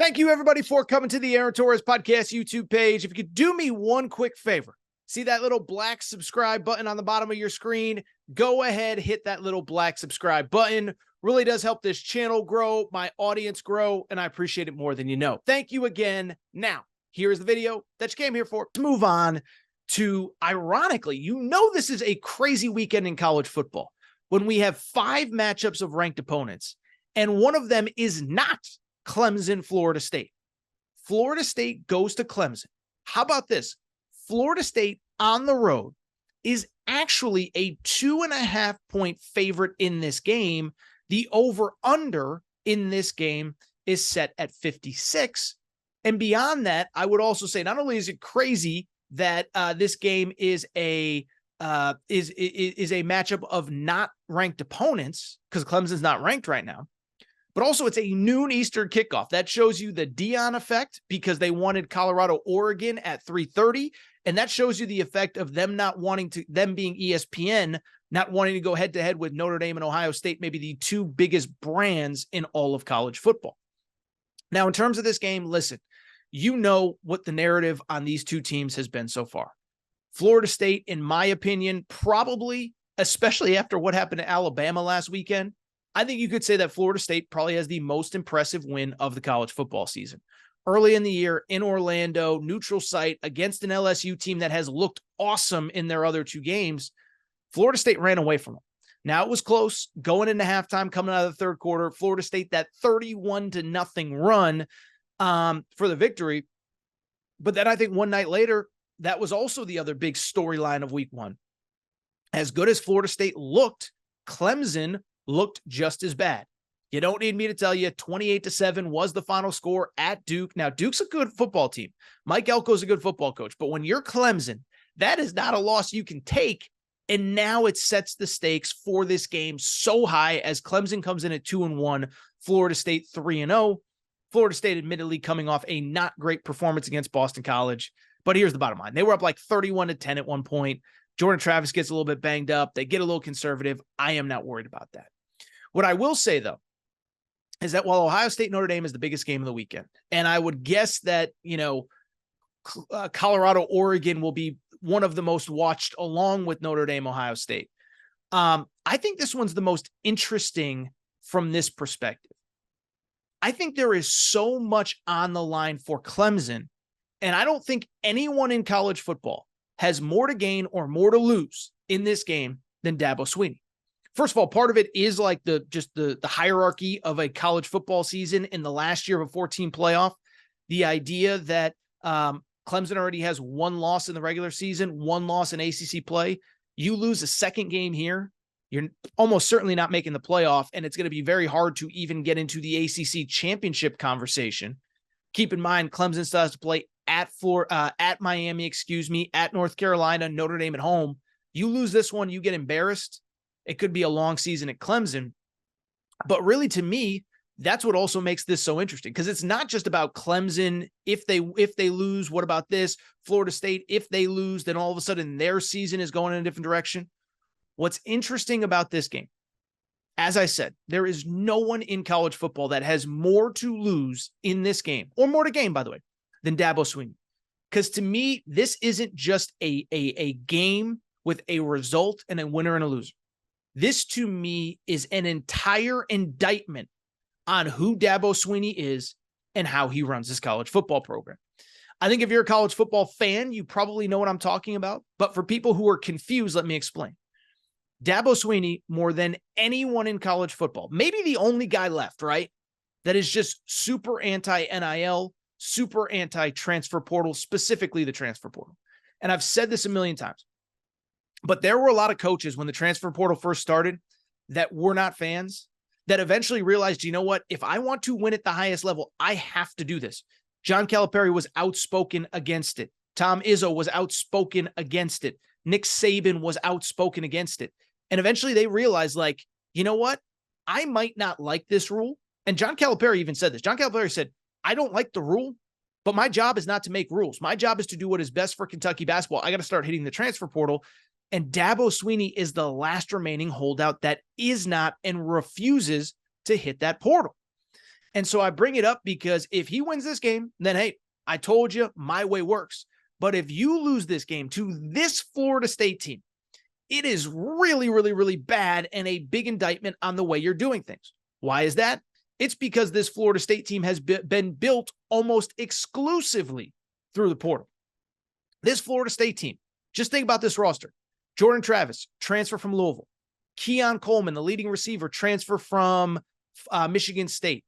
Thank you, everybody, for coming to the Aaron Torres Podcast YouTube page. If you could do me one quick favor, see that little black subscribe button on the bottom of your screen? Go ahead, hit that little black subscribe button. Really does help this channel grow, my audience grow, and I appreciate it more than you know. Thank you again. Now, here's the video that you came here for. Let's move on to, ironically, this is a crazy weekend in college football when we have 5 matchups of ranked opponents, and one of them is not Clemson, Florida State. Florida State goes to Clemson. How about this? Florida State on the road is actually a 2.5 point favorite in this game. The over-under in this game is set at 56. And beyond that, I would also say not only is it crazy that this game is a matchup of not ranked opponents, because Clemson's not ranked right now, but also it's a noon Eastern kickoff. That shows you the Dion effect because they wanted Colorado, Oregon at 3:30. And that shows you the effect of them being ESPN, not wanting to go head to head with Notre Dame and Ohio State, maybe the 2 biggest brands in all of college football. Now, in terms of this game, listen, you know what the narrative on these 2 teams has been so far. Florida State, in my opinion, probably, especially after what happened to Alabama last weekend, I think you could say that Florida State probably has the most impressive win of the college football season. Early in the year in Orlando, neutral site against an LSU team that has looked awesome in their other 2 games, Florida State ran away from them. Now it was close going into halftime, coming out of the third quarter. Florida State, that 31-0 run for the victory. But then I think one night later, that was also the other big storyline of week 1. As good as Florida State looked, Clemson looked just as bad. You don't need me to tell you, 28-7 was the final score at Duke. Now, Duke's a good football team. Mike Elko's a good football coach. But when you're Clemson, that is not a loss you can take. And now it sets the stakes for this game so high as Clemson comes in at 2-1, Florida State 3-0. Florida State admittedly coming off a not great performance against Boston College. But here's the bottom line. They were up like 31-10 at one point. Jordan Travis gets a little bit banged up. They get a little conservative. I am not worried about that. What I will say, though, is that while Ohio State Notre Dame is the biggest game of the weekend, and I would guess that, Colorado, Oregon will be one of the most watched along with Notre Dame, Ohio State. I think this one's the most interesting from this perspective. I think there is so much on the line for Clemson, and I don't think anyone in college football has more to gain or more to lose in this game than Dabo Swinney. First of all, part of it is like the hierarchy of a college football season in the last year of a 14 playoff. The idea that Clemson already has 1 loss in the regular season, 1 loss in ACC play. You lose a second game here, you're almost certainly not making the playoff, and it's going to be very hard to even get into the ACC championship conversation. Keep in mind, Clemson still has to play at Miami, at North Carolina, Notre Dame at home. You lose this one, you get embarrassed. It could be a long season at Clemson. But really, to me, that's what also makes this so interesting, because it's not just about Clemson. If they lose, what about this? Florida State, if they lose, then all of a sudden their season is going in a different direction. What's interesting about this game, as I said, there is no one in college football that has more to lose in this game, or more to gain, by the way, than Dabo Swinney. Because to me, this isn't just a game with a result and a winner and a loser. This, to me, is an entire indictment on who Dabo Swinney is and how he runs his college football program. I think if you're a college football fan, you probably know what I'm talking about. But for people who are confused, let me explain. Dabo Swinney, more than anyone in college football, maybe the only guy left, right, that is just super anti-NIL, super anti-transfer portal, specifically the transfer portal. And I've said this a million times. But there were a lot of coaches when the transfer portal first started that were not fans, that eventually realized, you know what, if I want to win at the highest level, I have to do this. John Calipari was outspoken against it. Tom Izzo was outspoken against it. Nick Saban was outspoken against it. And eventually they realized, like, you know what, I might not like this rule. And John Calipari even said this. John Calipari said, I don't like the rule, but my job is not to make rules. My job is to do what is best for Kentucky basketball. I got to start hitting the transfer portal. And Dabo Swinney is the last remaining holdout that is not and refuses to hit that portal. And so I bring it up because if he wins this game, then hey, I told you my way works. But if you lose this game to this Florida State team, it is really, really, really bad and a big indictment on the way you're doing things. Why is that? It's because this Florida State team has been built almost exclusively through the portal. This Florida State team, just think about this roster. Jordan Travis, transfer from Louisville. Keon Coleman, the leading receiver, transfer from Michigan State.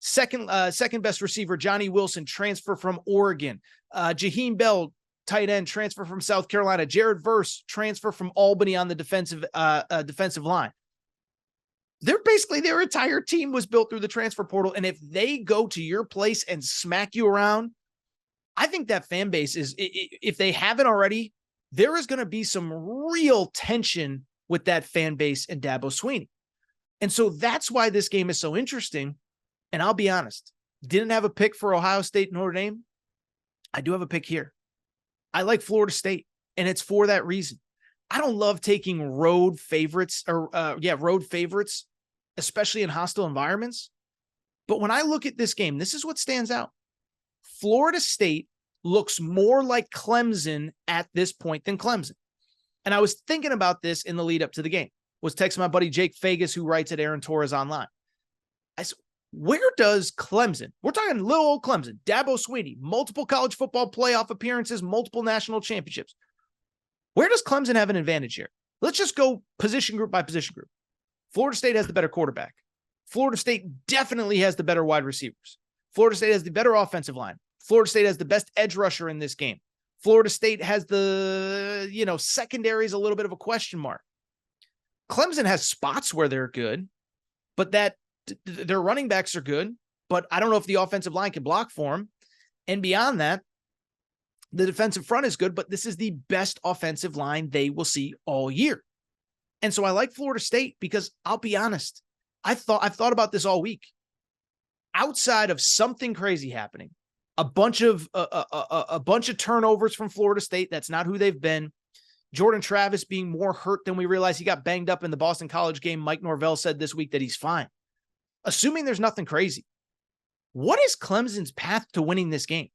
Second best receiver, Johnny Wilson, transfer from Oregon. Jaheim Bell, tight end, transfer from South Carolina. Jared Verse, transfer from Albany on the defensive line. Their entire team was built through the transfer portal. And if they go to your place and smack you around, I think that fan base is, if they haven't already, there is going to be some real tension with that fan base and Dabo Swinney. And so that's why this game is so interesting. And I'll be honest, didn't have a pick for Ohio State, Notre Dame. I do have a pick here. I like Florida State, and it's for that reason. I don't love taking road favorites, especially in hostile environments. But when I look at this game, this is what stands out. Florida State looks more like Clemson at this point than Clemson. And I was thinking about this in the lead up to the game. Was texting my buddy Jake Fagus, who writes at Aaron Torres Online. I said, where does Clemson, we're talking little old Clemson, Dabo Swinney, multiple college football playoff appearances, multiple national championships. Where does Clemson have an advantage here? Let's just go position group by position group. Florida State has the better quarterback. Florida State definitely has the better wide receivers. Florida State has the better offensive line. Florida State has the best edge rusher in this game. Florida State has the, secondary is a little bit of a question mark. Clemson has spots where they're good, but their running backs are good, but I don't know if the offensive line can block for them. And beyond that, the defensive front is good, but this is the best offensive line they will see all year. And so I like Florida State because I'll be honest, I've thought about this all week. Outside of something crazy happening, a bunch of turnovers from Florida State. That's not who they've been. Jordan Travis being more hurt than we realized. He got banged up in the Boston College game. Mike Norvell said this week that he's fine. Assuming there's nothing crazy, what is Clemson's path to winning this game?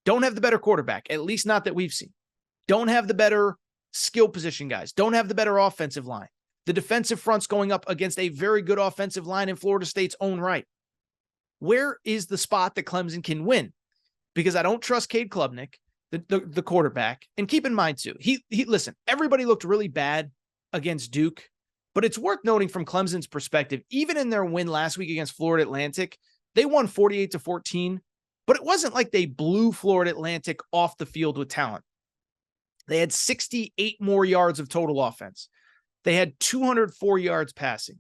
Don't have the better quarterback, at least not that we've seen. Don't have the better skill position guys. Don't have the better offensive line. The defensive front's going up against a very good offensive line in Florida State's own right. Where is the spot that Clemson can win? Because I don't trust Cade Klubnik, the quarterback. And keep in mind, too, he listen, everybody looked really bad against Duke, but it's worth noting from Clemson's perspective, even in their win last week against Florida Atlantic, they won 48-14, but it wasn't like they blew Florida Atlantic off the field with talent. They had 68 more yards of total offense. They had 204 yards passing.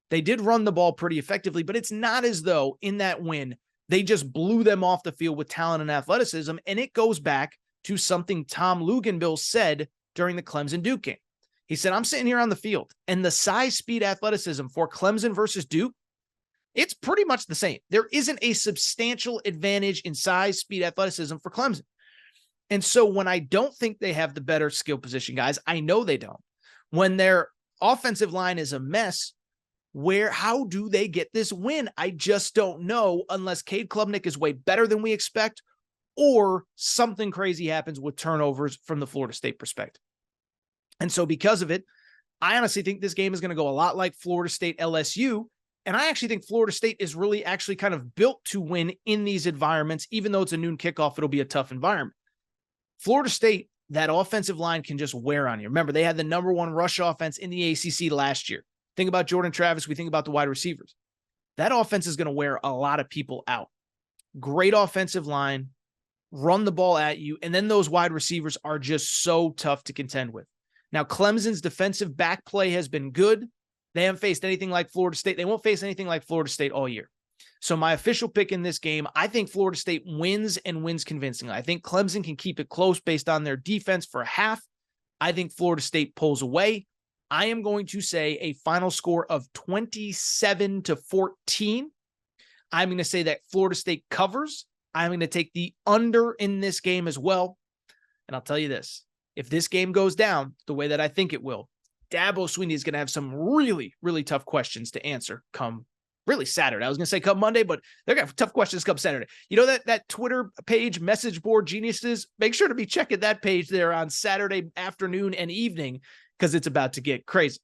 They did run the ball pretty effectively, but it's not as though in that win, they just blew them off the field with talent and athleticism. And it goes back to something Tom Luganbill said during the Clemson Duke game. He said, I'm sitting here on the field and the size, speed, athleticism for Clemson versus Duke, it's pretty much the same. There isn't a substantial advantage in size, speed, athleticism for Clemson. And so when I don't think they have the better skill position guys, I know they don't. When their offensive line is a mess, how do they get this win? I just don't know unless Cade Klubnik is way better than we expect or something crazy happens with turnovers from the Florida State perspective. And so because of it, I honestly think this game is going to go a lot like Florida State LSU. And I actually think Florida State is really actually kind of built to win in these environments. Even though it's a noon kickoff, it'll be a tough environment. Florida State, that offensive line can just wear on you. Remember, they had the number one rush offense in the ACC last year. Think about Jordan Travis. We think about the wide receivers. That offense is going to wear a lot of people out. Great offensive line, run the ball at you, and then those wide receivers are just so tough to contend with. Now, Clemson's defensive back play has been good. They haven't faced anything like Florida State. They won't face anything like Florida State all year. So my official pick in this game, I think Florida State wins and wins convincingly. I think Clemson can keep it close based on their defense for a half. I think Florida State pulls away. I am going to say a final score of 27-14. I'm going to say that Florida State covers. I'm going to take the under in this game as well. And I'll tell you this, if this game goes down the way that I think it will, Dabo Swinney is going to have some really, really tough questions to answer come really Saturday. I was going to say come Monday, but they're going to have tough questions come Saturday. You know, that Twitter page, Message Board Geniuses, make sure to be checking that page there on Saturday afternoon and evening, because it's about to get crazy.